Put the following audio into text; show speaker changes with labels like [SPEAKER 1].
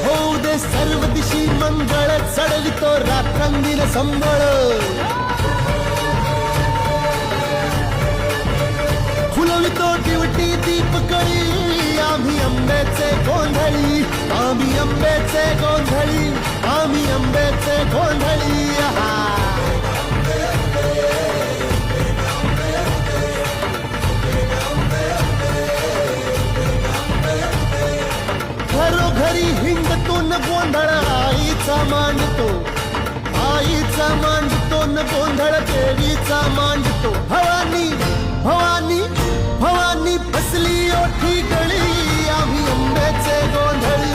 [SPEAKER 1] होऊ दे सर्व दिशी मंगळ चढवितो रात्रंदिन संबळ फुलवितो दिवटी दीपकळी आम्ही आंब्याचे गोंधळी आम्ही आंब्याचे गोंधळी आम्ही आंब्याचे गोंधळी घरोघरी हिंडतो न गोंधळ आईचा मांडतो न गोंधळ देवीचा मांडतो भवानी भवानी भवानी बसली ओठी गळी आम्ही आंब्याचे गोंधळी